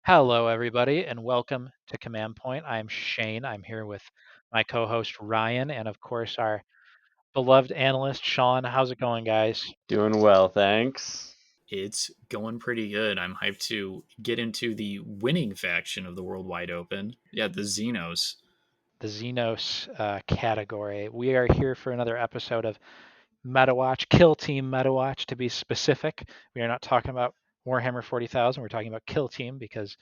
Hello, everybody, and welcome to Command Point. I'm Shane. I'm here with my co host Ryan, and of course, our beloved analyst Sean. How's it going, guys? Doing well, thanks. It's going pretty good. I'm hyped to get into the winning faction of the World Wide Open. Yeah, the Xenos. The Xenos category. We are here for another episode of Metawatch, Kill Team Metawatch to be specific. We are not talking about Warhammer 40,000. We're talking about Kill Team because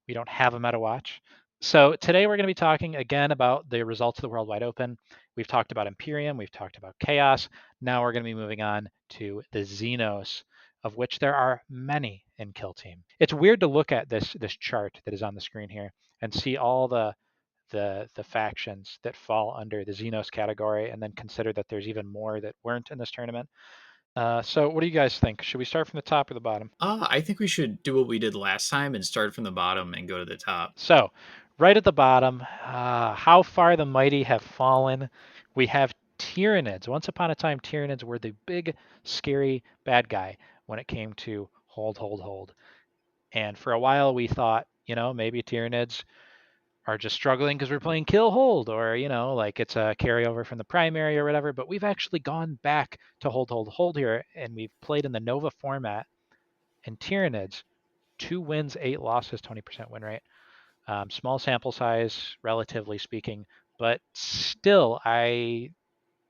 we don't have a Metawatch. So today we're going to be talking again about the results of the World Wide Open. We've talked about Imperium, we've talked about Chaos. Now we're going to be moving on to the Xenos, of which there are many in Kill Team. It's weird to look at this chart that is on the screen here and see all the factions that fall under the Xenos category, and then consider that there's even more that weren't in this tournament. So what do you guys think? Should we start from the top or the bottom? I think we should do what we did last time and start from the bottom and go to the top. So, right at the bottom, how far the mighty have fallen. We have Tyranids. Once upon a time, Tyranids were the big, scary bad guy when it came to hold, hold, hold. And for a while, we thought, maybe Tyranids are just struggling because we're playing kill hold, or like it's a carryover from the primary or whatever. But we've actually gone back to hold, hold, hold here, and we've played in the Nova format. And Tyranids, 2 wins, 8 losses, 20% win rate. Small sample size, relatively speaking, but still, I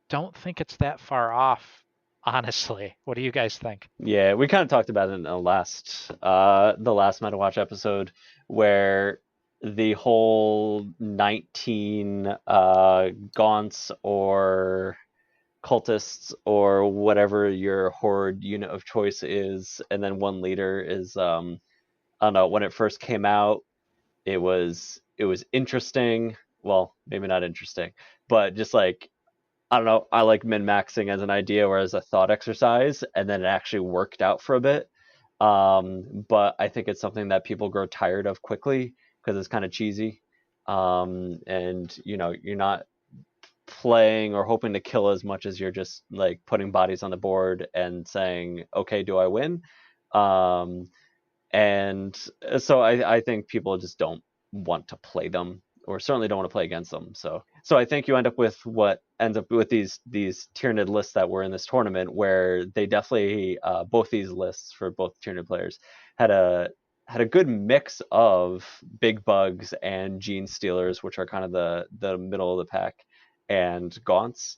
don't think it's that far off, honestly. What do you guys think? Yeah, we kind of talked about it in the last Metawatch episode, where the whole 19 gaunts or cultists or whatever your horde unit of choice is, and then one leader is I don't know, when it first came out, it was interesting. Well, maybe not interesting, but just like I don't know, I like min maxing as an idea or as a thought exercise, and then it actually worked out for a bit. But I think it's something that people grow tired of quickly because it's kind of cheesy. And you're not playing or hoping to kill as much as you're just like putting bodies on the board and saying, okay, do I win? Um, and so I think people just don't want to play them, or certainly don't want to play against them. So I think you end up with what ends up with these Tyranid lists that were in this tournament, where they definitely both these lists for both Tyranid players had a good mix of big bugs and gene stealers, which are kind of the middle of the pack, and gaunts.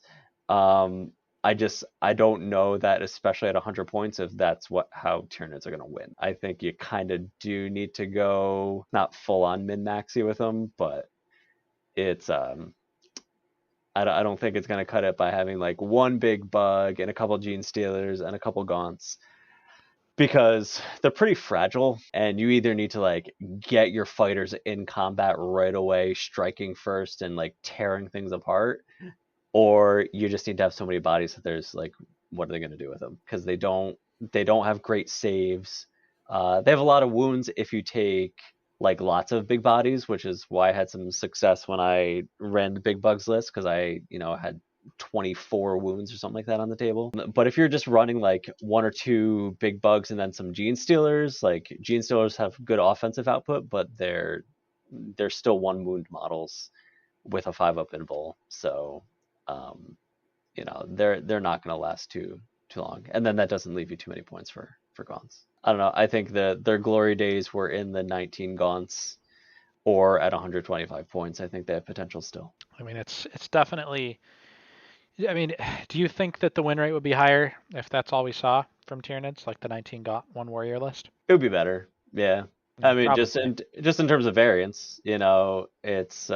Um, I don't know that, especially at 100 points, if that's how Tyranids are going to win. I think you kind of do need to go not full on min maxy with them, but it's I don't think it's going to cut it by having like one big bug and a couple gene stealers and a couple gaunts, because they're pretty fragile, and you either need to like get your fighters in combat right away, striking first and like tearing things apart, or you just need to have so many bodies that there's like, what are they going to do with them? Because they don't have great saves. They have a lot of wounds if you take like lots of big bodies, which is why I had some success when I ran the big bugs list, because I had 24 wounds or something like that on the table. But if you're just running like one or two big bugs and then some gene stealers, like gene stealers have good offensive output, but they're still one wound models with a 5-up invul. So they're not going to last too long, and then that doesn't leave you too many points for gaunts. I don't know. I think their glory days were in the 19 gaunts or at 125 points. I think they have potential still. I mean, it's definitely. I mean, do you think that the win rate would be higher if that's all we saw from Tyranids, like the 19 got one warrior list? It would be better. Yeah. I Yeah, mean, just probably. in terms of variance, it's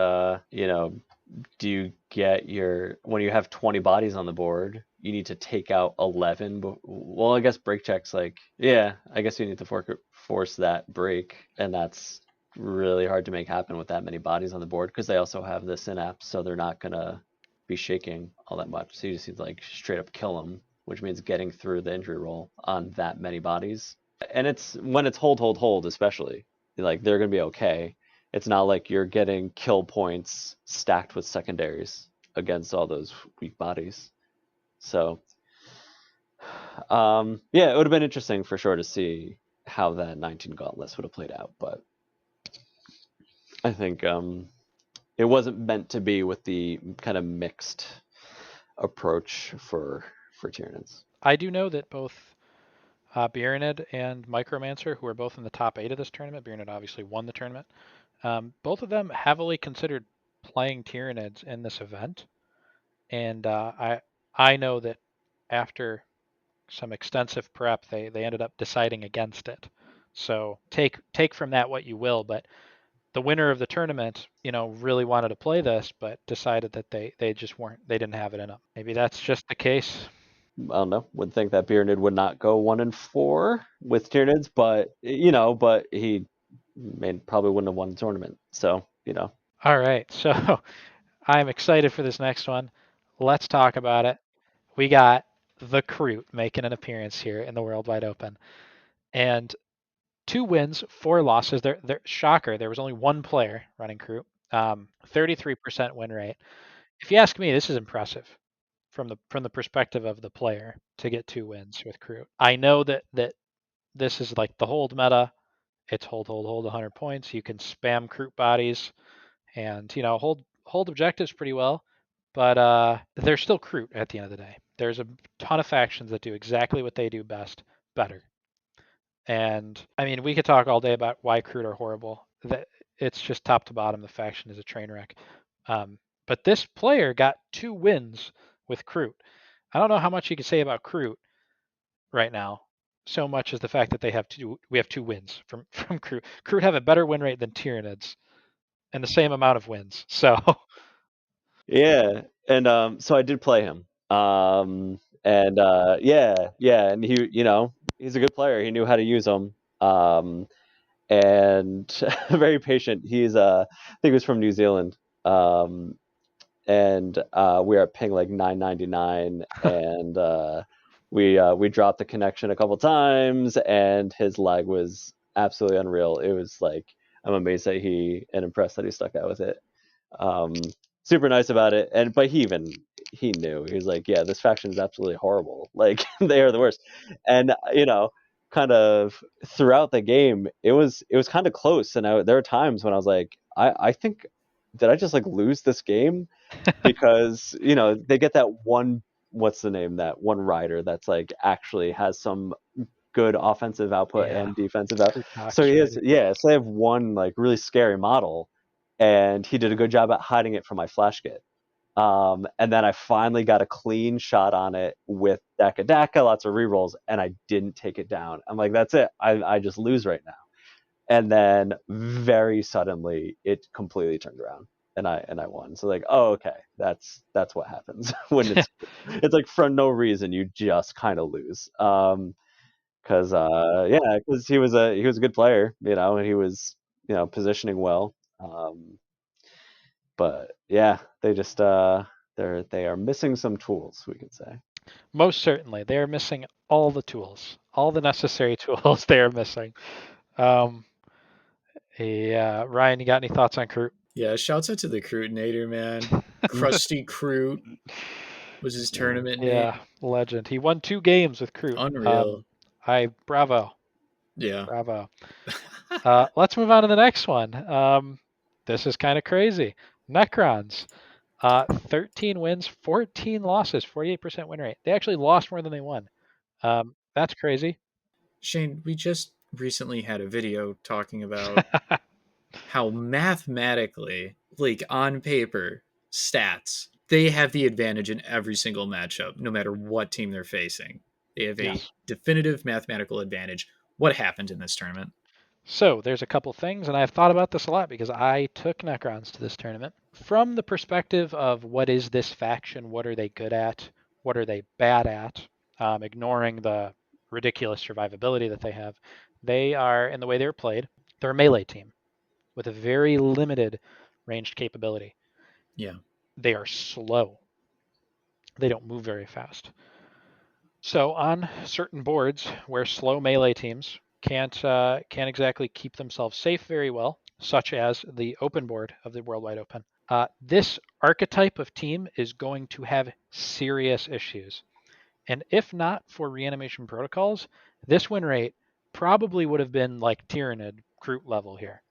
do you get your when you have 20 bodies on the board, you need to take out 11. Well, I guess break checks, like, yeah, I guess you need to force that break, and that's really hard to make happen with that many bodies on the board, because they also have the synapse, so they're not gonna be shaking all that much. So you just need to like straight up kill them, which means getting through the injury roll on that many bodies. And it's when it's hold, hold, hold, especially, like, they're gonna be okay. It's not like you're getting kill points stacked with secondaries against all those weak bodies. So, yeah, it would have been interesting for sure to see how that 19 gauntlet would have played out. But I think it wasn't meant to be with the kind of mixed approach for Tyranids. I do know that both Bjornid and Micromancer, who are both in the top 8 of this tournament, Bjornid obviously won the tournament, both of them heavily considered playing Tyranids in this event. And I know that after some extensive prep, they ended up deciding against it. So take from that what you will, but the winner of the tournament, really wanted to play this, but decided that they just they didn't have it in them. Maybe that's just the case. I don't know. Would think that Bjornid would not go 1-4 with Tyranids, but he probably wouldn't have won the tournament. So All right, so I'm excited for this next one. Let's talk about it. We got the Kroot making an appearance here in the World Wide Open, and 2 wins, 4 losses. They're shocker. There was only one player running Kroot. 33% win rate. If you ask me, this is impressive from the perspective of the player to get 2 wins with Kroot. I know that this is like the hold meta. It's hold 100 points. You can spam Kroot bodies and hold objectives pretty well, but they're still Kroot at the end of the day. There's a ton of factions that do exactly what they do best better. And I mean, we could talk all day about why Kroot are horrible. It's just top to bottom. The faction is a train wreck. But this player got 2 wins with Kroot. I don't know how much you can say about Kroot right now. So much as the fact that we have 2 wins from Kroot. Kroot have a better win rate than Tyranids and the same amount of wins. So yeah. And so I did play him. And and he's a good player. He knew how to use them. And very patient. He's I think he was from New Zealand. And we were at ping like 999, and we dropped the connection a couple times, and his lag was absolutely unreal. It was like, I'm amazed that and impressed that he stuck out with it. Um, Super nice about it, but he knew. He was like, yeah, this faction is absolutely horrible. Like, they are the worst. And kind of throughout the game, it was kind of close, and there were times when I was like, I think, did I just like lose this game? Because they get that one, what's the name, that one rider that's like actually has some good offensive output yeah, and defensive output. So Krukok's he has, right. so they have one like really scary model, and he did a good job at hiding it from my flash kit. And then I finally got a clean shot on it with Daka, lots of rerolls, and I didn't take it down. I'm like, that's it. I just lose right now. And then very suddenly it completely turned around, and I won. So like, oh, okay, that's what happens when it's like for no reason you just kind of lose. Because he was a good player, and he was positioning well. But yeah, they just they are missing some tools, we could say. Most certainly, they are missing all the tools, all the necessary tools they are missing. Um, yeah, Ryan, you got any thoughts on Kroot? Yeah, shouts out to the Krootinator, man. Krusty Kroot was his Yeah. tournament Yeah, name. legend. He won 2 games with Kroot. Unreal. Bravo, Yeah. bravo. Let's move on to the next one. This is kind of crazy. Necrons, 13 wins, 14 losses, 48% win rate. They actually lost more than they won. That's crazy. Shane, we just recently had a video talking about how mathematically, like on paper, stats, they have the advantage in every single matchup, no matter what team they're facing. They have a Yes. definitive mathematical advantage. What happened in this tournament? So there's a couple things, and I've thought about this a lot because I took Necrons to this tournament. From the perspective of what is this faction, what are they good at, what are they bad at, ignoring the ridiculous survivability that they are, in the way they're played, they're a melee team with a very limited ranged capability. Yeah. They are slow. They don't move very fast. So on certain boards where slow melee teams can't exactly keep themselves safe very well, such as the open board of the World Wide Open, this archetype of team is going to have serious issues. And if not for reanimation protocols, this win rate probably would have been like Tyranid Kroot level here.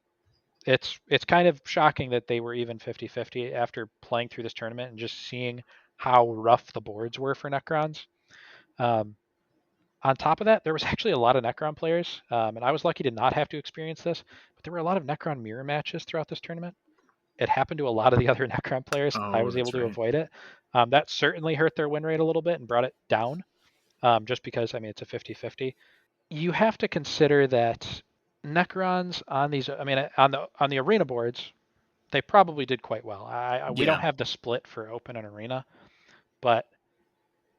it's kind of shocking that they were even 50-50 after playing through this tournament and just seeing how rough the boards were for Necrons. On top of that, there was actually a lot of Necron players, and I was lucky to not have to experience this, but there were a lot of Necron mirror matches throughout this tournament. It happened to a lot of the other Necron players. I Oh, was able that's to right. avoid it. That certainly hurt their win rate a little bit and brought it down, just because, I mean, it's a 50-50. You have to consider that Necrons on these, I mean, on the arena boards, they probably did quite well. We don't Yeah. have the split for open and arena, but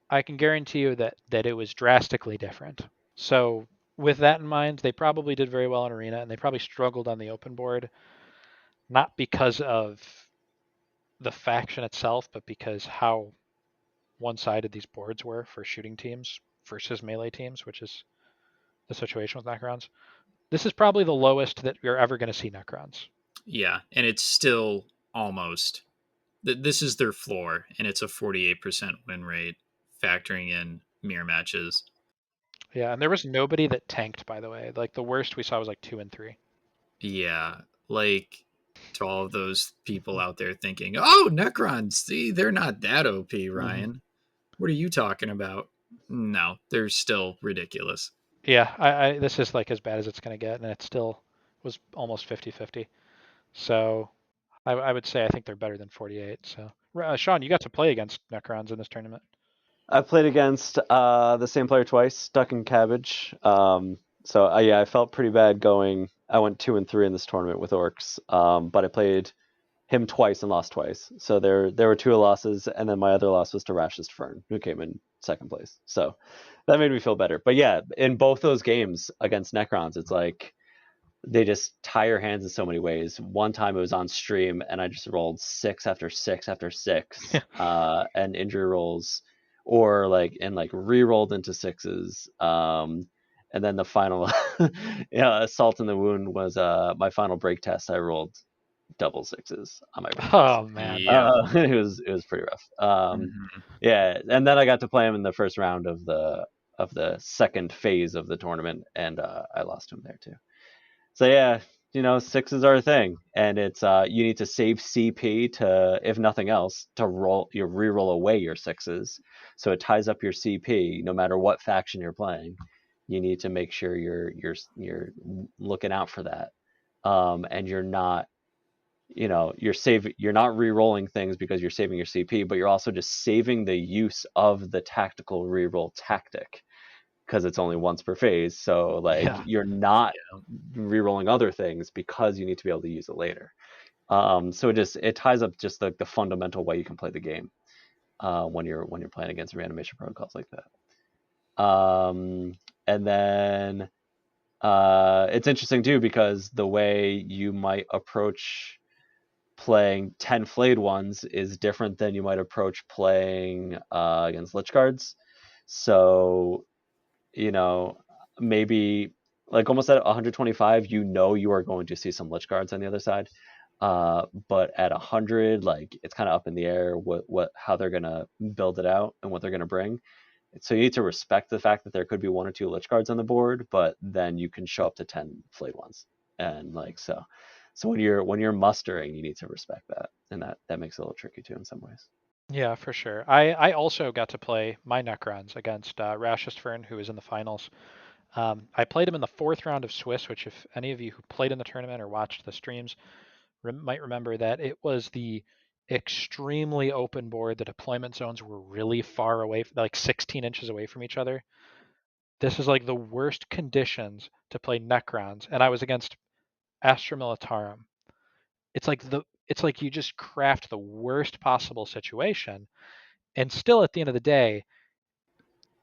I can guarantee you that it was drastically different. So with that in mind, they probably did very well in arena, and they probably struggled on the open board, not because of the faction itself, but because how one-sided these boards were for shooting teams versus melee teams, which is the situation with Necrons. This is probably the lowest that you're ever going to see Necrons. Yeah, and it's still almost this is their floor, and it's a 48% win rate, factoring in mirror matches. Yeah, and there was nobody that tanked, by the way. Like the worst we saw was like 2 and 3. Yeah, like to all of those people out there thinking, "Oh, Necrons, see, they're not that OP, Ryan. What are you talking about?" No, they're still ridiculous. Yeah, I this is like as bad as it's going to get, and it still was almost 50-50. So I would say I think they're better than 48. So Sean, you got to play against Necrons in this tournament. I played against the same player twice, Duck and Cabbage. So yeah, I felt pretty bad going. I went 2-3 in this tournament with Orcs, but I played him twice and lost twice. So there were two losses, and then my other loss was to Rashist Fern, who came in second place. So that made me feel better. But yeah, in both those games against Necrons, it's like they just tie your hands in so many ways. One time it was on stream, and I just rolled 6 after 6 after 6, and injury rolls, or like re-rolled into 6s. And then the final, yeah, assault in the wound was my final break test. I rolled double 6s on my break test. Oh man. Yeah. It was pretty rough. Mhm. Yeah, and then I got to play him in the first round of the second phase of the tournament, and I lost him there too. So yeah, 6s are a thing, and it's you need to save CP to, if nothing else, to re-roll away your 6s, so it ties up your CP no matter what faction you're playing. You need to make sure you're looking out for that, and you're not you're not re-rolling things because you're saving your CP, but you're also just saving the use of the tactical re-roll tactic because it's only once per phase. So like Yeah. you're not Yeah. re-rolling other things because you need to be able to use it later. So it ties up just the fundamental way you can play the game when you're playing against reanimation protocols like that. And then it's interesting too because the way you might approach playing 10 flayed ones is different than you might approach playing against Lich Guards. So, maybe like almost at 125, you are going to see some Lich Guards on the other side. But at 100, like it's kind of up in the air how they're gonna build it out and what they're gonna bring. So you need to respect the fact that there could be 1 or 2 Lich Guards on the board, but then you can show up to 10 flayed ones, and like so. So when you're mustering, you need to respect that, and that makes it a little tricky too in some ways. Yeah, for sure. I also got to play my Necrons against Rashist Fern, who was in the finals. I played him in the 4th round of Swiss, which if any of you who played in the tournament or watched the streams might remember that it was the extremely open board. The deployment zones were really far away, like 16 inches away from each other. This is like the worst conditions to play Necrons, and I was against Astra Militarum. It's like you just craft the worst possible situation, and still at the end of the day,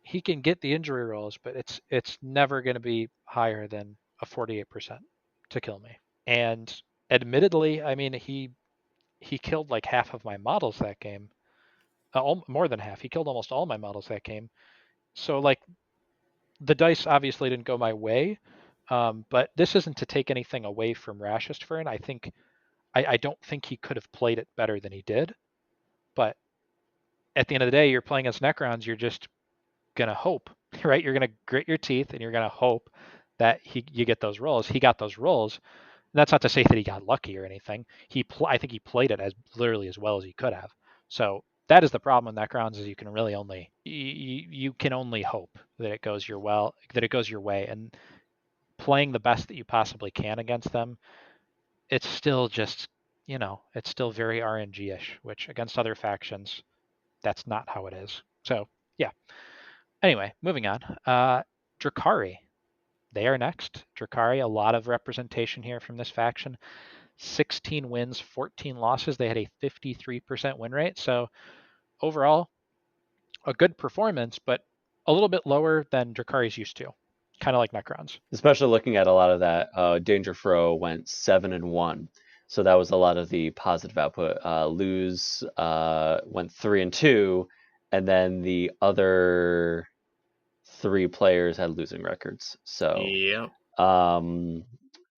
he can get the injury rolls, but it's never going to be higher than a 48% to kill me. And admittedly, I mean he killed like half of my models that game, more than half. He killed almost all my models that game. So like the dice obviously didn't go my way, but this isn't to take anything away from Rashist Fern. I don't think he could have played it better than he did. But at the end of the day, you're playing as Necrons. You're just gonna hope, right? You're gonna grit your teeth and you're gonna hope that you get those rolls. He got those rolls, That's not to say that he got lucky or anything. I think he played it as literally as well as he could have. So that is the problem with Necrons, is you can really only you can only hope that it goes your way, and playing the best that you possibly can against them, it's still just, it's still very RNG-ish, which against other factions, that's not how it is. So yeah. Anyway, moving on. Drakkari. They are next. Drakkari, a lot of representation here from this faction. 16 wins, 14 losses. They had a 53% win rate. So overall, a good performance, but a little bit lower than Drakkari's used to. Kind of like Necrons. Especially looking at a lot of that, Danger Fro went 7-1, so that was a lot of the positive output. Lose went 3-2, and then the other 3 players had losing records. So, Yep.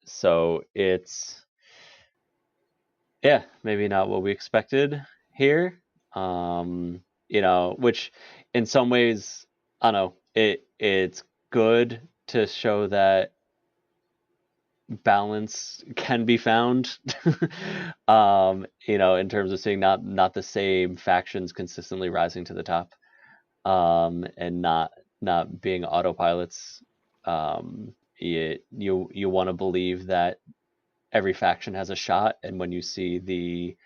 so it's maybe not what we expected here. Which in some ways, I don't know, it's good to show that balance can be found. In terms of seeing not the same factions consistently rising to the top, and not being autopilots. You want to believe that every faction has a shot, and when you see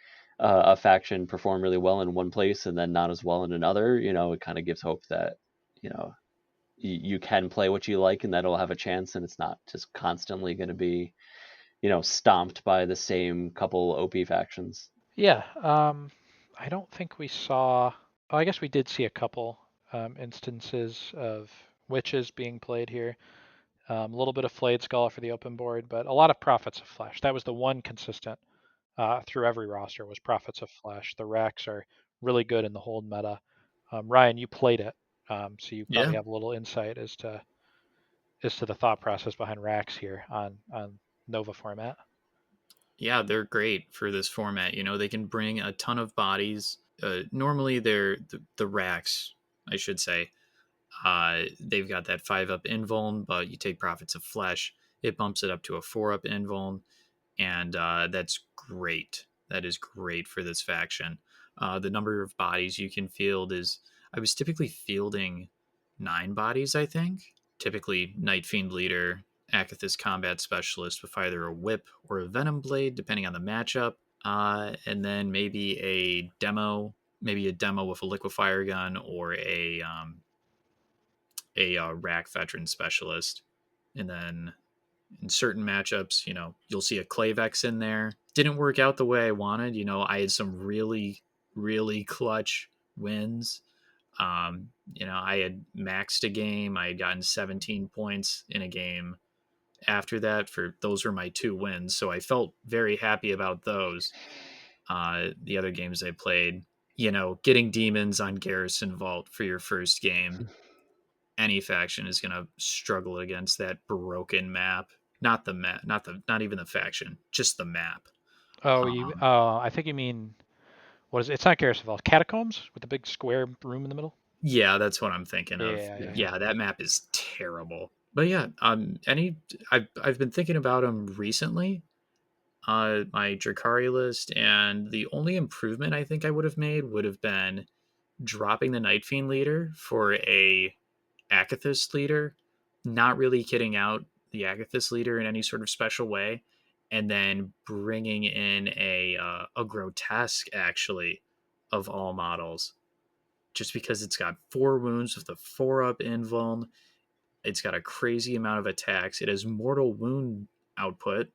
a faction perform really well in one place and then not as well in another, it kind of gives hope that you can play what you like and that it'll have a chance, and it's not just constantly going to be stomped by the same couple OP factions. Yeah. I don't think we saw. Oh, I guess we did see a couple instances of witches being played here. A little bit of flayed skull for the open board, but a lot of prophets of flesh. That was the one consistent through every roster, was prophets of flesh. The Racks are really good in the hold meta. Ryan, you played it, so you probably Yeah. have a little insight as to the thought process behind Racks here on Nova format. Yeah, they're great for this format. They can bring a ton of bodies. Normally, they're the racks, I should say. They've got that 5-up invuln, but you take Prophets of Flesh, it bumps it up to a 4-up invuln, and that's great. That is great for this faction. The number of bodies you can field is, I was typically fielding 9 bodies, I think. Typically, Night Fiend Leader, Akathis Combat Specialist with either a whip or a Venom Blade, depending on the matchup. And then maybe a demo with a Liquefier Gun or a Rack Veteran Specialist. And then in certain matchups, you'll see a Clavex in there. Didn't work out the way I wanted. I had some really, really clutch wins. I had maxed a game. I had gotten 17 points in a game. After that, those were my 2 wins, so I felt very happy about those. The other games I played, getting demons on Garrison Vault for your first game, any faction is going to struggle against that broken map. Not the map, not even the faction, just the map. Oh, Um, I think you mean, what is it? It's not Garrison Vault. Catacombs with the big square room in the middle. yeah, that's what I'm thinking of. Yeah, yeah, yeah. Yeah, that map is terrible. But yeah, I've been thinking about them recently. My Drakkari list, and the only improvement I think I would have made would have been dropping the Night Fiend leader for a Akathis leader, not really kitting out the Akathis leader in any sort of special way, and then bringing in a grotesque, actually, of all models, just because it's got 4 wounds with a 4-up invuln. It's got a crazy amount of attacks. It has mortal wound output,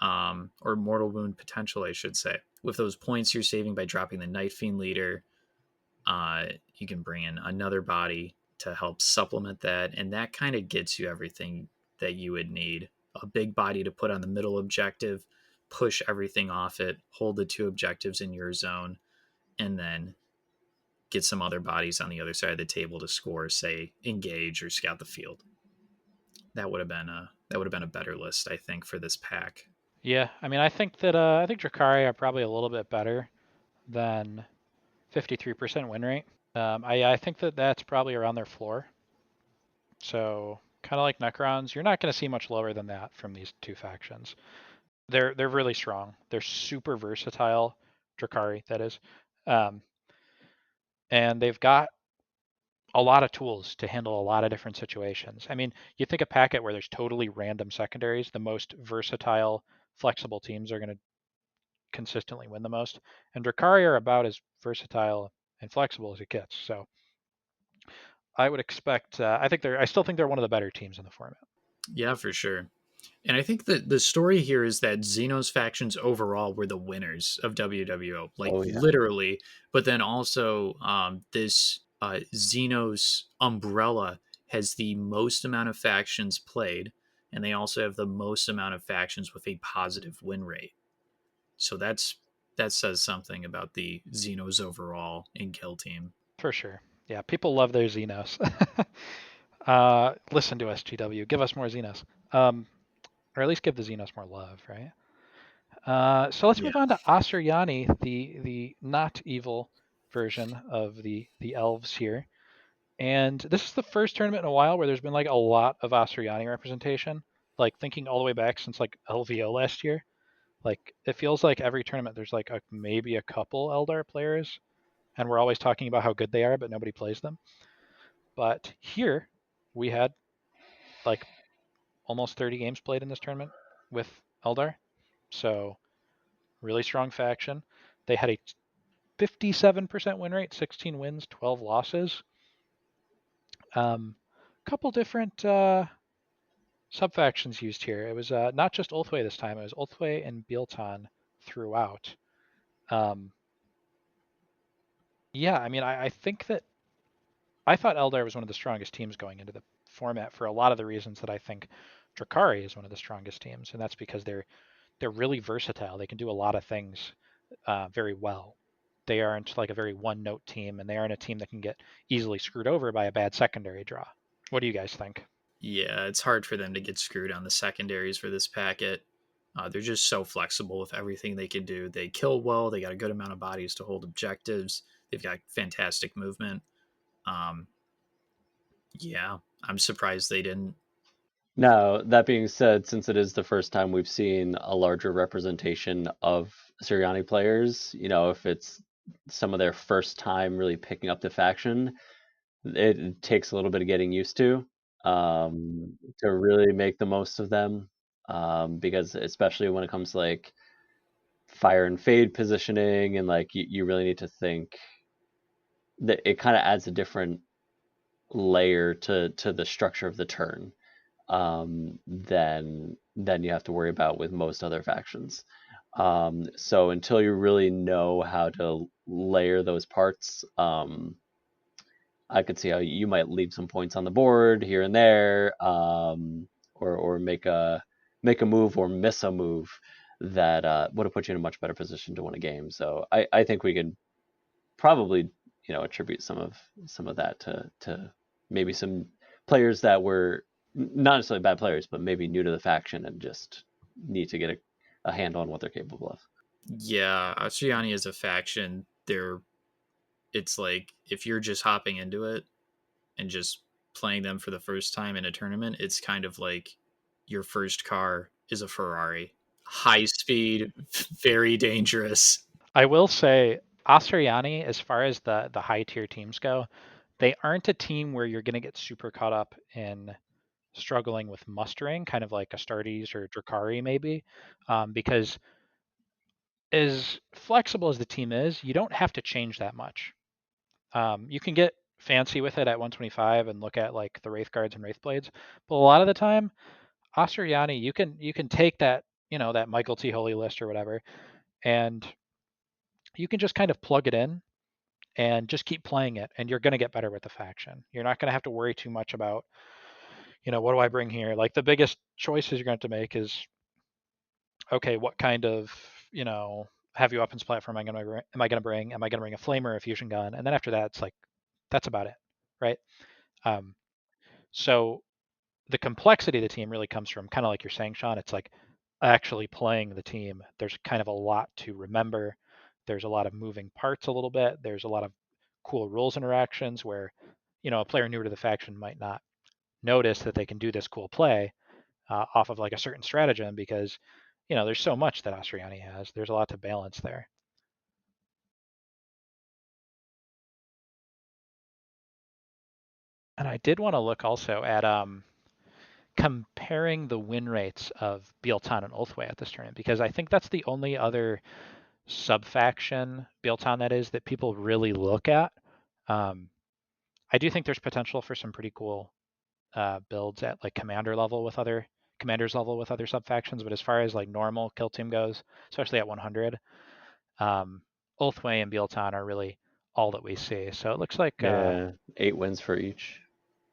or mortal wound potential, I should say. With those points you're saving by dropping the Night Fiend leader, you can bring in another body to help supplement that, and that kind of gets you everything that you would need. A big body to put on the middle objective, push everything off it, hold the 2 objectives in your zone, and then get some other bodies on the other side of the table to score, say engage or scout the field. That would have been a better list, I think, for this pack. Yeah, I mean, I think Drakkari are probably a little bit better than 53% win rate. I think that that's probably around their floor. So kind of like Necrons. You're not going to see much lower than that from these two factions. They're really strong. They're super versatile, Drakkar, that is, um, and they've got a lot of tools to handle a lot of different situations. I mean, you think a packet where there's totally random secondaries, the most versatile, flexible teams are going to consistently win the most, and Drakkar are about as versatile and flexible as it gets. So I would expect. I still think they're one of the better teams in the format. Yeah, for sure. And I think that the story here is that Xenos factions overall were the winners of WWO, like Oh yeah. literally. But then also, this Xenos umbrella has the most amount of factions played, and they also have the most amount of factions with a positive win rate. So that says something about the Xenos overall in Kill Team. For sure. Yeah, people love their Xenos. Listen to us, GW. Give us more Xenos. Or at least give the Xenos more love, right? So let's Yeah. move on to Aseriyani, the not evil version of the elves here. And this is the first tournament in a while where there's been like a lot of Aseriyani representation. Like thinking all the way back since like LVO last year. Like it feels like every tournament there's like maybe a couple Eldar players, and we're always talking about how good they are, but nobody plays them. But here we had like almost 30 games played in this tournament with Eldar. So really strong faction. They had a 57% win rate, 16 wins, 12 losses. Couple different sub factions used here. It was not just Ulthwé this time. It was Ulthwé and Biltan throughout. Um, yeah, I mean, I think that I thought Eldar was one of the strongest teams going into the format for a lot of the reasons that I think Drakkar is one of the strongest teams, and that's because they're really versatile. They can do a lot of things very well. They aren't like a very one-note team, and they aren't a team that can get easily screwed over by a bad secondary draw. What do you guys think? Yeah, it's hard for them to get screwed on the secondaries for this packet. They're just so flexible with everything they can do. They kill well. They got a good amount of bodies to hold objectives. They've got fantastic movement. Um, yeah, I'm surprised they didn't. Now, that being said, since it is the first time we've seen a larger representation of Aseriyani players, if it's some of their first time really picking up the faction, it takes a little bit of getting used to really make the most of them. Because especially when it comes to like fire and fade positioning, and like you really need to think that it kind of adds a different layer to the structure of the turn, than you have to worry about with most other factions. So until you really know how to layer those parts, I could see how you might leave some points on the board here and there, or make a move or miss a move that would have put you in a much better position to win a game. So I think we could probably attribute some of that to maybe some players that were not necessarily bad players, but maybe new to the faction and just need to get a handle on what they're capable of. Yeah, Astriani is a faction. It's like if you're just hopping into it and just playing them for the first time in a tournament, it's kind of like your first car is a Ferrari. High speed, very dangerous. I will say Aseriyani, as far as the high tier teams go, they aren't a team where you're going to get super caught up in struggling with mustering, kind of like Astartes or Drakkar maybe, because as flexible as the team is, you don't have to change that much. You can get fancy with it at 125 and look at like the Wraith Guards and Wraith Blades, but a lot of the time, Aseriyani, you can take that that Michael T. Holy list or whatever, and you can just kind of plug it in and just keep playing it, and you're going to get better with the faction. You're not going to have to worry too much about what do I bring here. Like the biggest choices you're going to make is okay, what kind of heavy weapons platform am I going to bring? Am I going to bring a flamer or a fusion gun? And then after that, it's like that's about it, right? Um, so the complexity of the team really comes from kind of like you're saying, Sean. It's like actually playing the team. There's kind of a lot to remember. There's a lot of moving parts a little bit. There's a lot of cool rules interactions where a player newer to the faction might not notice that they can do this cool play off of like a certain stratagem, because there's so much that Aseriyani has. There's a lot to balance there. And I did want to look also at comparing the win rates of Bieltan and Ulthwé at this tournament, because I think that's the only other sub-faction, Bieltan that is, that people really look at. I do think there's potential for some pretty cool builds at like commanders level with other sub-factions, but as far as like normal kill team goes, especially at 100, Ulthwé and Bieltan are really all that we see. So it looks like 8 wins for each.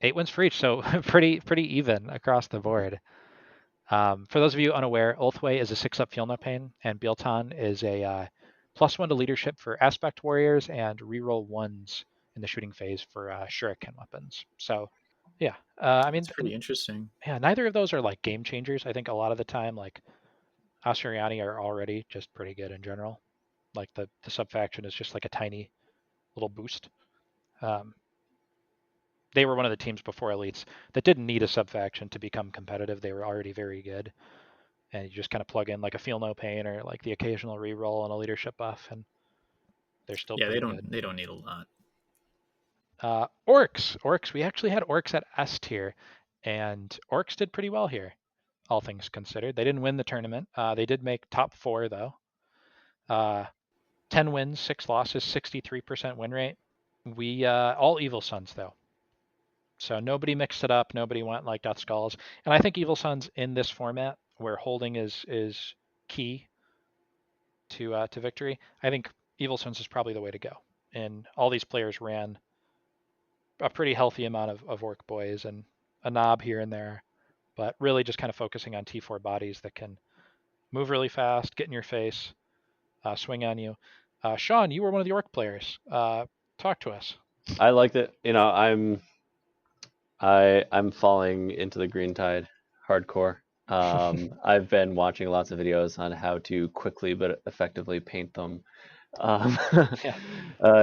8 wins for each, so pretty even across the board. For those of you unaware, Ulthwé is a 6-up Feel No Pain, and Bieltan is a +1 to leadership for Aspect Warriors and reroll 1s in the shooting phase for Shuriken weapons. So, yeah, I mean, It's pretty interesting. yeah, neither of those are like game changers. I think a lot of the time, like Aseriyani are already just pretty good in general. Like the sub-faction is just like a tiny little boost. They were one of the teams before Elites that didn't need a sub-faction to become competitive. They were already very good. And you just kind of plug in like a Feel No Pain or like the occasional reroll and a leadership buff, and they're still Yeah, pretty good. they don't need a lot. Orcs. We actually had Orcs at S tier, and Orcs did pretty well here, all things considered. They didn't win the tournament. They did make top 4 though. 10 wins, 6 losses, 63% win rate. We all Evil Sons though. So nobody mixed it up. Nobody went like Death Skulls. And I think Evil Sons in this format, where holding is key to victory, I think Evil Sons is probably the way to go. And all these players ran a pretty healthy amount of Orc boys and a knob here and there, but really just kind of focusing on T4 bodies that can move really fast, get in your face, swing on you. Sean, you were one of the Orc players. Talk to us. I liked it. I'm falling into the green tide hardcore. I've been watching lots of videos on how to quickly but effectively paint them, Yeah.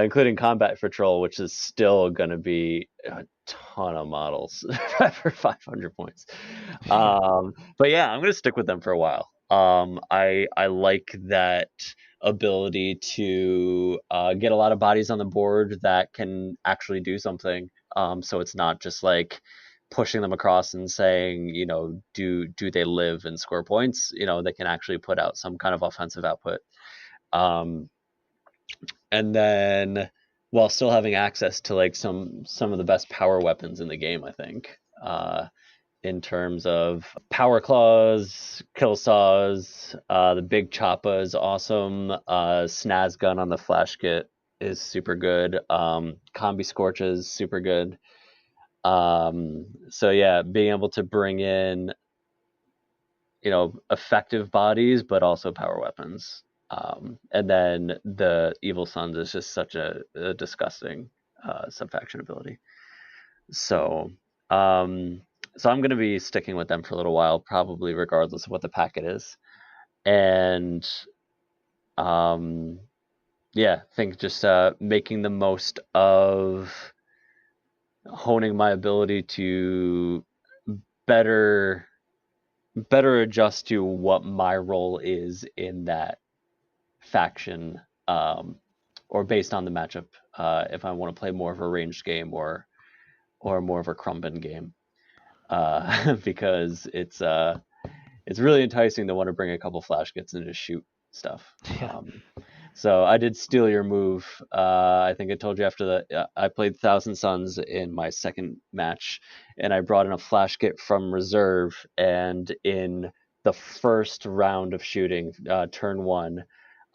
including Combat Patrol, which is still going to be a ton of models for 500 points. But yeah, I'm going to stick with them for a while. I like that ability to get a lot of bodies on the board that can actually do something. So it's not just like pushing them across and saying, do they live and score points? They can actually put out some kind of offensive output. And then while still having access to like some of the best power weapons in the game, I think, in terms of power claws, kill saws, the big choppa is awesome. Snaz gun on the flash kit is super good. Combi scorch is super good. So yeah, being able to bring in effective bodies but also power weapons. And then the Evil Sons is just such a disgusting sub-faction ability. So I'm going to be sticking with them for a little while, probably regardless of what the packet is. And I think just making the most of honing my ability to better adjust to what my role is in that faction, or based on the matchup, if I want to play more of a ranged game or more of a Krumben game, because it's really enticing to want to bring a couple flash kits and just shoot stuff. Yeah. So I did steal your move. I think I told you after that. I played Thousand Suns in my second match, and I brought in a flash kit from reserve. And in the first round of shooting, turn 1,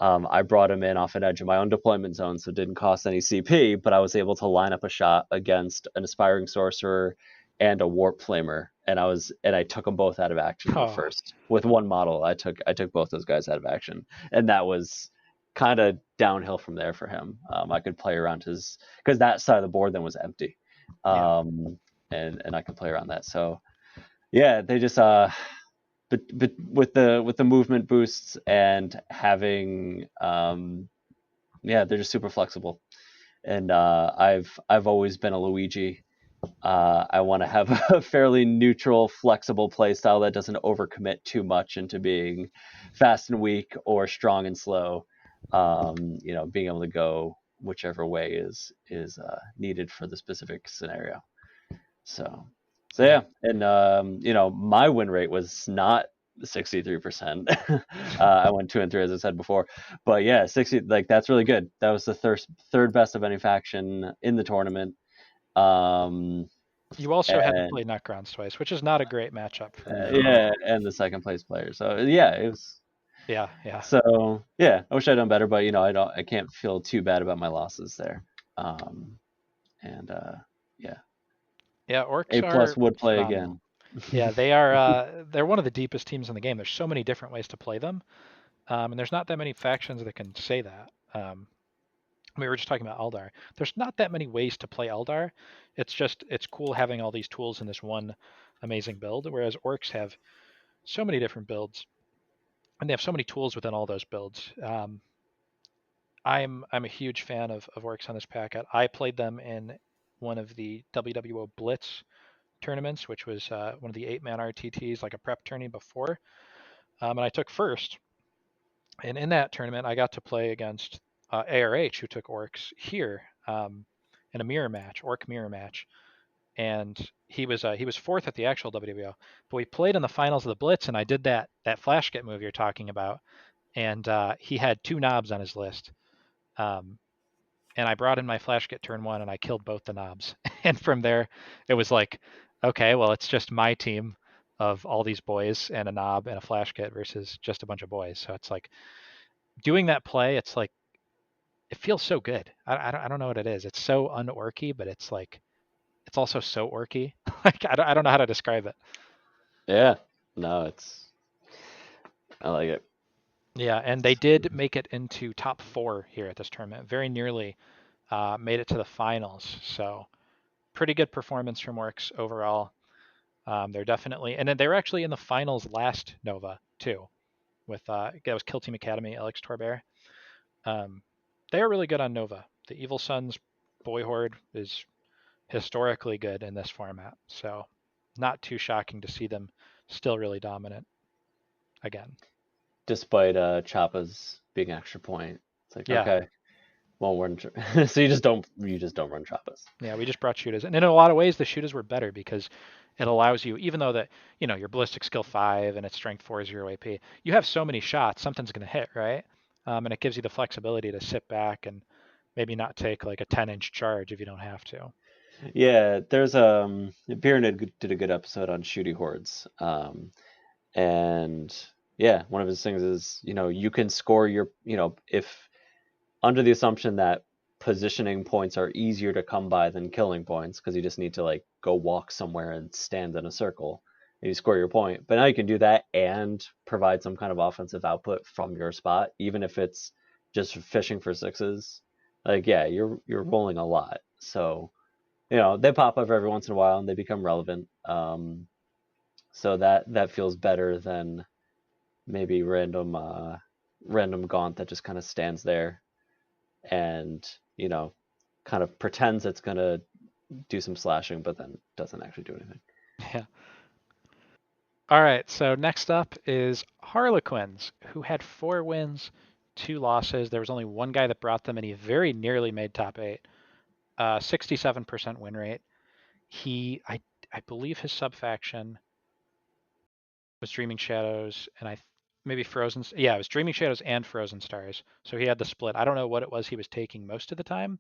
I brought him in off an edge of my own deployment zone, so it didn't cost any CP. But I was able to line up a shot against an Aspiring Sorcerer and a Warp Flamer, and I took them both out of action in the first with one model. I took both those guys out of action, and that was kind of downhill from there for him. I could play around because that side of the board then was empty, and I could play around that. So yeah, they just but with the movement boosts and having they're just super flexible. And I've always been a Luigi I want to have a fairly neutral, flexible playstyle that doesn't overcommit too much into being fast and weak or strong and slow. Being able to go whichever way is needed for the specific scenario. So yeah, and my win rate was not 63%. I went 2-3 as I said before, but yeah, 60, like that's really good. That was the third best of any faction in the tournament. You also had to And play Necrons twice, which is not a great matchup for No. yeah, and the second place player. So yeah, it was. Yeah, yeah. So yeah, I wish I'd done better, but I can't feel too bad about my losses there. And yeah, Yeah, Orcs A+ are would play phenomenal. again. Yeah, they are. They're one of the deepest teams in the game. There's so many different ways to play them, and there's not that many factions that can say that. We were just talking about Eldar. There's not that many ways to play Eldar. It's cool having all these tools in this one amazing build. Whereas Orcs have so many different builds, and they have so many tools within all those builds. I'm a huge fan of Orcs on this pack. I played them in one of the WWO Blitz tournaments, which was one of the 8-man RTTs, like a prep tourney before. And I took first. And in that tournament, I got to play against ARH, who took Orcs here in a mirror match, Orc mirror match. And he was fourth at the actual WWO. But we played in the finals of the Blitz, and I did that flash get move you're talking about. And he had 2 knobs on his list. And I brought in my flash get turn 1, and I killed both the knobs. And from there, it was like, okay, well, it's just my team of all these boys and a knob and a flash get versus just a bunch of boys. So it's like doing that play. It's like it feels so good. I don't know what it is. It's so unorky, but it's like it's also so orky. Like I don't know how to describe it. Yeah, no, I like it. Yeah, and they did make it into top 4 here at this tournament. Very nearly made it to the finals. So pretty good performance from Orcs overall. They're definitely, and then they were actually in the finals last Nova too, with that was Kill Team Academy, Alex Torbear. They are really good on Nova. The Evil Sun's Boy Horde is historically good in this format, so not too shocking to see them still really dominant again. Despite Choppa's being extra point, it's like Yeah, okay, well we're so you just don't run Choppas. yeah, we just brought shooters, and in a lot of ways the shooters were better because it allows you, even though that your ballistic skill 5 and its strength 4 is 0 AP, you have so many shots, something's going to hit, right? And it gives you the flexibility to sit back and maybe not take like a 10-inch charge if you don't have to. Yeah, there's Pyramid did a good episode on shooty hordes, and yeah, one of his things is you can score your if under the assumption that positioning points are easier to come by than killing points because you just need to like go walk somewhere and stand in a circle and you score your point. But now you can do that and provide some kind of offensive output from your spot, even if it's just fishing for sixes. Like yeah, you're rolling a lot. So they pop up every once in a while and they become relevant. So that feels better than maybe random gaunt that just kind of stands there and kind of pretends it's gonna do some slashing, but then doesn't actually do anything. Yeah. All right, so next up is Harlequins, who had 4 wins, 2 losses. There was only one guy that brought them, and he very nearly made top 8. 67% win rate. I believe his sub faction was Dreaming Shadows, and maybe Frozen. Yeah, it was Dreaming Shadows and Frozen Stars. So he had the split. I don't know what it was he was taking most of the time.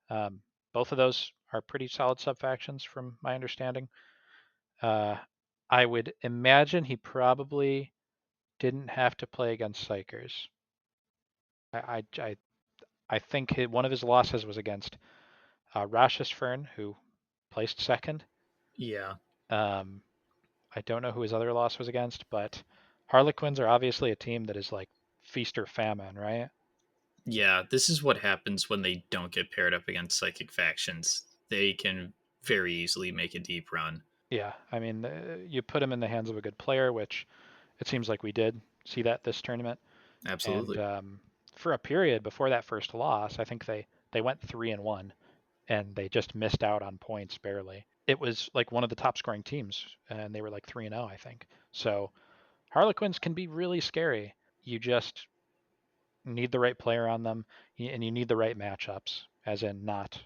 Both of those are pretty solid sub factions, from my understanding. I would imagine he probably didn't have to play against Psychers. I think one of his losses was against Rashis Fern, who placed second. Yeah. Um, I don't know who his other loss was against, but Harlequins are obviously a team that is like feast or famine, right? Yeah, this is what happens when they don't get paired up against psychic factions. They can very easily make a deep run. Yeah, I mean, you put them in the hands of a good player, which it seems like we did see that this tournament. And Absolutely. for a period before that first loss, I think they went 3-1, and they just missed out on points barely. it was like one of the top scoring teams, and they were like 3-0, I think. So Harlequins can be really scary. You just need the right player on them, and you need the right matchups, as in not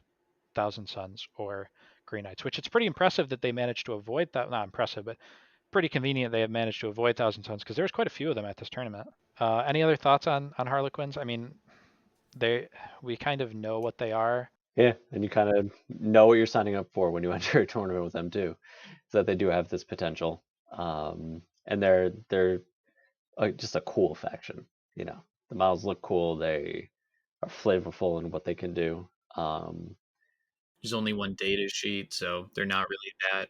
Thousand Suns or Green Knights, which it's pretty impressive that they managed to avoid that. Not impressive, but pretty convenient they have managed to avoid Thousand Suns because there's quite a few of them at this tournament. Any other thoughts on Harlequins? I mean, we kind of know what they are. Yeah, and you kind of know what you're signing up for when you enter a tournament with them too, so that they do have this potential. And they're just a cool faction. You know, the models look cool. They are flavorful in what they can do. There's only one data sheet, so they're not really that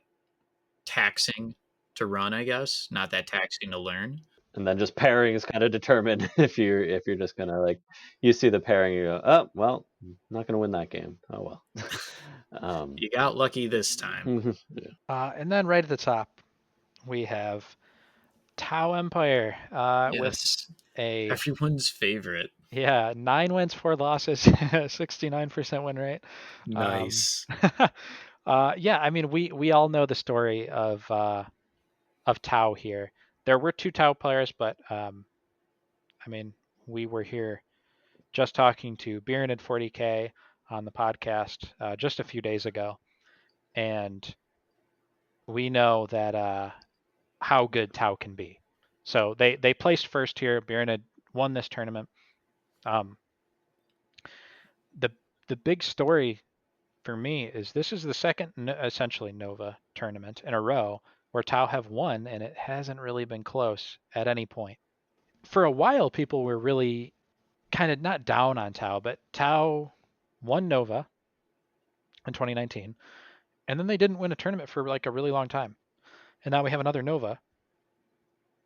taxing to run, I guess. Not that taxing to learn. And then just pairing is kind of determined if you're just gonna like you see the pairing, you go, oh well, I'm not gonna win that game. Oh well. You got lucky this time. Yeah. And then right at the top, we have Tao Empire with Yes. a Everyone's favorite. 9 wins, 4 losses, 69% win rate. Nice. Yeah, I mean we all know the story of Tao here. There were 2 Tao players, but I mean we were here just talking to Biren at 40K on the podcast just a few days ago, and we know that how good Tao can be. So they placed first here. Biren had won this tournament. Um, the the big story for me is this is the second essentially Nova tournament in a row where Tau have won, and it hasn't really been close at any point. For a while, people were really kind of not down on Tau, but Tau won Nova in 2019, and then they didn't win a tournament for like a really long time. And now we have another Nova,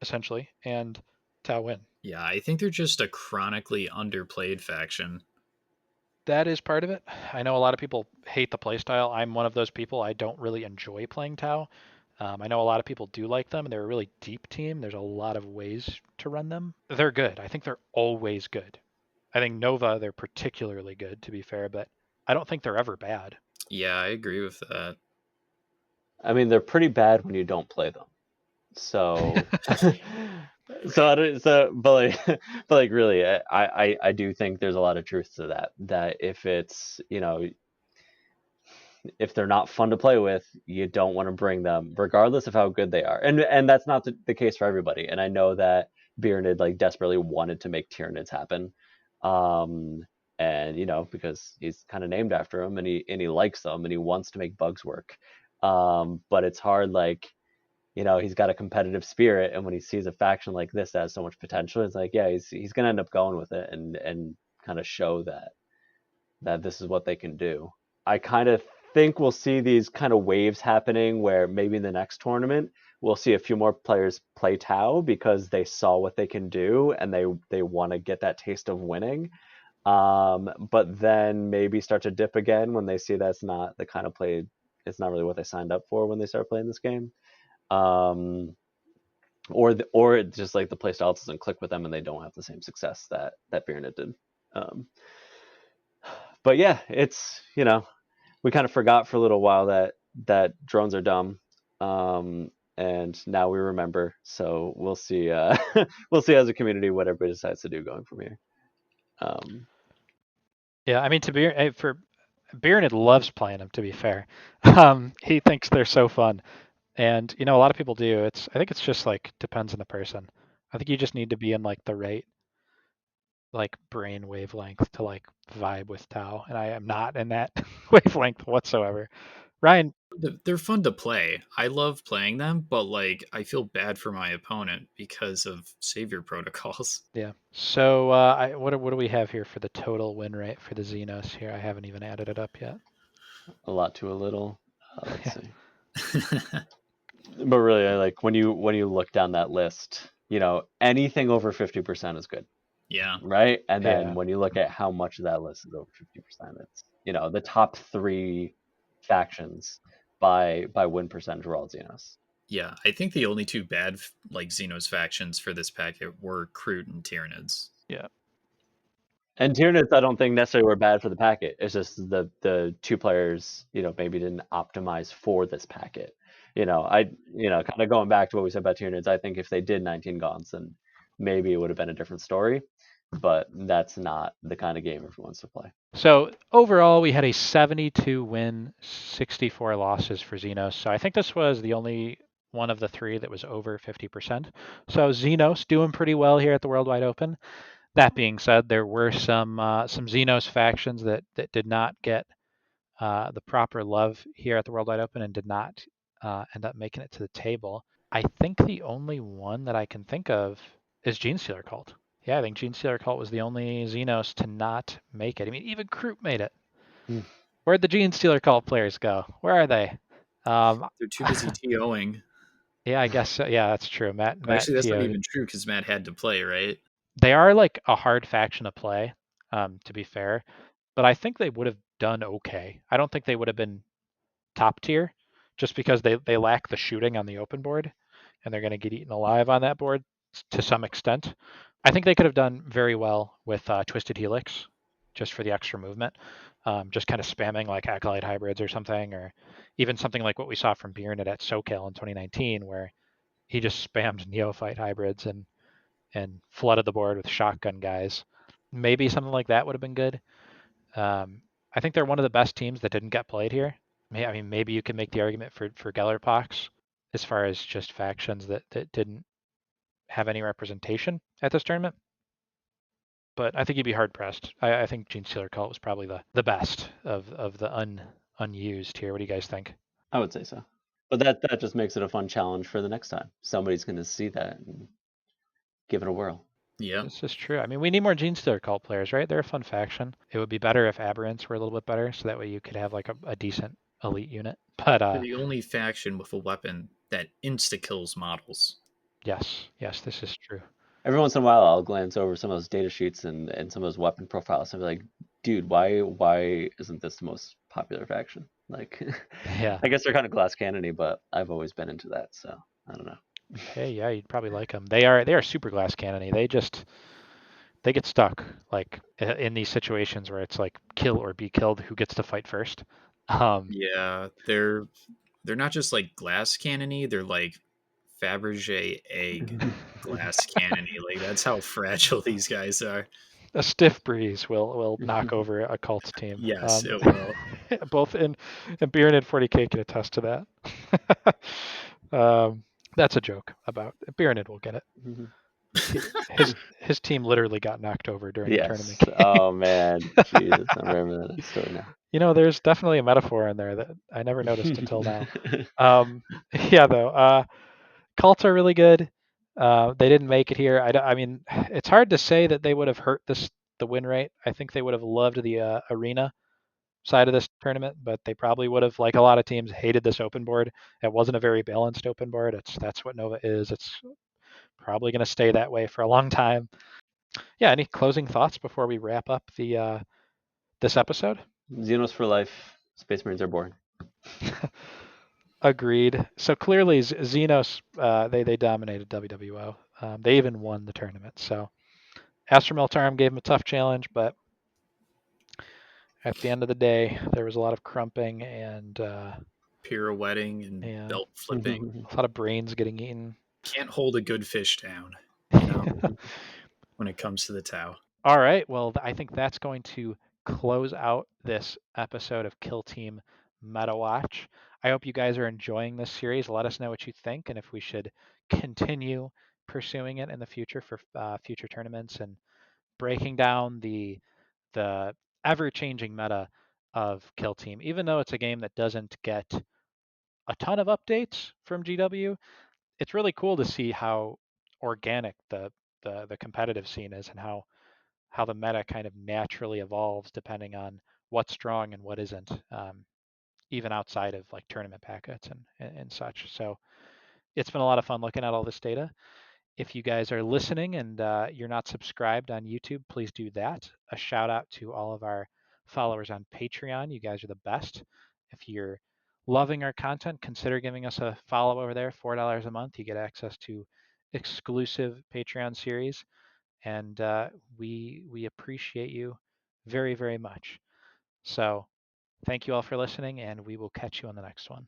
essentially, and Tau win. Yeah, I think they're just a chronically underplayed faction. That is part of it. I know a lot of people hate the playstyle. I'm one of those people. I don't really enjoy playing Tau. I know a lot of people do like them. They're a really deep team. There's a lot of ways to run them. They're good. I think they're always good. I think Nova, they're particularly good, to be fair, but I don't think they're ever bad. Yeah, I agree with that. I mean, they're pretty bad when you don't play them. So, but like, but like, really, I do think there's a lot of truth to that. That if it's, if they're not fun to play with, you don't want to bring them, regardless of how good they are. And that's not the case for everybody. And I know that Bearded like desperately wanted to make Tyranids happen, and because he's kind of named after him, and he likes them, and he wants to make bugs work. But it's hard, like he's got a competitive spirit, and when he sees a faction like this that has so much potential, it's like, yeah, he's gonna end up going with it and kind of show that this is what they can do. I kind of think we'll see these kind of waves happening where maybe in the next tournament we'll see a few more players play Tau because they saw what they can do and they want to get that taste of winning. But then maybe start to dip again when they see that's not the kind of play, it's not really what they signed up for when they start playing this game. Or it's just like the playstyle doesn't click with them and they don't have the same success that Bearded did. But yeah, it's we kind of forgot for a little while that drones are dumb, and now we remember. So we'll see. We'll see as a community what everybody decides to do going from here. Yeah, I mean, for Biren loves playing them. To be fair, he thinks they're so fun, and a lot of people do. I think it's just like depends on the person. I think you just need to be in like the right like brain wavelength to like vibe with Tau, and I am not in that wavelength whatsoever. Ryan, They're fun to play. I love playing them, but like I feel bad for my opponent because of savior protocols. yeah. So what do we have here for the total win rate for the Xenos here? I haven't even added it up yet. A lot to a little. Let's see. But really, like when you look down that list, anything over 50% is good. Yeah. Right. And then Yeah. when you look at how much of that list is over 50%, it's the top 3 factions by win percentage were all Xenos. Yeah, I think the only 2 bad like Xenos factions for this packet were Crude and Tyranids. Yeah. And Tyranids, I don't think necessarily were bad for the packet. It's just the two players, maybe didn't optimize for this packet. Kind of going back to what we said about Tyranids, I think if they did 19 Gaunts, then maybe it would have been a different story. But that's not the kind of game everyone wants to play. So overall, we had a 72 win, 64 losses for Xenos. So I think this was the only one of the three that was over 50%. So Xenos doing pretty well here at the World Wide Open. That being said, there were some Xenos factions that did not get the proper love here at the World Wide Open and did not end up making it to the table. I think the only one that I can think of is Genestealer Cult. Yeah, I think Genestealer Cult was the only Xenos to not make it. I mean, even Croup made it. Where'd the Genestealer Cult players go? Where are they? They're too busy TOing. Yeah, I guess so. Yeah, that's true. Matt Actually, that's not TO'd. even true because Matt had to play, right? They are like a hard faction to play, to be fair, but I think they would have done okay. I don't think they would have been top tier just because they lack the shooting on the open board and they're going to get eaten alive on that board to some extent. I think they could have done very well with Twisted Helix just for the extra movement, just kind of spamming like Acolyte hybrids or something, or even something like what we saw from Bjorn at SoCal in 2019 where he just spammed Neophyte hybrids and flooded the board with shotgun guys. Maybe something like that would have been good. I think they're one of the best teams that didn't get played here. I mean, maybe you can make the argument for Gellerpox as far as just factions that didn't have any representation at this tournament. But I think you'd be hard pressed. I think Genestealer Cult was probably the best of the unused here. What do you guys think? I would say so. But that just makes it a fun challenge for the next time. Somebody's going to see that and give it a whirl. Yeah. This is true. I mean, we need more Genestealer Cult players, right? They're a fun faction. It would be better if Aberrants were a little bit better, so that way you could have like a decent elite unit. But They're the only faction with a weapon that insta kills models. yes, this is true. Every once in a while, I'll glance over some of those data sheets and some of those weapon profiles and be like, dude, why isn't this the most popular faction? Like, Yeah. I guess they're kind of glass cannony, but I've always been into that, so I don't know. Hey, yeah, you'd probably like them. They are super glass cannony. They get stuck like in these situations where it's like kill or be killed. Who gets to fight first? Yeah, they're not just like glass cannony, they're like Fabergé egg glass cannony. Like that's how fragile these guys are. A stiff breeze will knock over a cult team. Yes, it will. Both and Beard and 40K can attest to that. That's a joke about Beard will get it. His team literally got knocked over during the tournament. Oh man, Jesus, I remember that story now. You know, there's definitely a metaphor in there that I never noticed until now. Yeah, though, cults are really good. They didn't make it here. I mean, it's hard to say that they would have hurt the win rate. I think they would have loved the arena side of this tournament, but they probably would have, like a lot of teams, hated this open board. It wasn't a very balanced open board. That's what Nova is. It's probably going to stay that way for a long time. Yeah. Any closing thoughts before we wrap up the this episode? Xenos for life. Space Marines are boring. Agreed. So clearly, Xenos they dominated WWO. They even won the tournament. So Astro Militarum gave them a tough challenge, but at the end of the day, there was a lot of crumping and Pirouetting and belt flipping. a lot of brains getting eaten. Can't hold a good fish down, you know, when it comes to the Tao. All right. Well, I think that's going to close out this episode of Kill Team Metawatch. I hope you guys are enjoying this series. Let us know what you think and if we should continue pursuing it in the future for future tournaments and breaking down the ever-changing meta of Kill Team. Even though it's a game that doesn't get a ton of updates from GW, it's really cool to see how organic the competitive scene is and how the meta kind of naturally evolves depending on what's strong and what isn't, even outside of like tournament packets and such. So it's been a lot of fun looking at all this data. If you guys are listening and you're not subscribed on YouTube, please do that. A shout out to all of our followers on Patreon. You guys are the best. If you're loving our content, consider giving us a follow over there. $4 a month. You get access to exclusive Patreon series. and we appreciate you very, very much. So thank you all for listening, and we will catch you on the next one.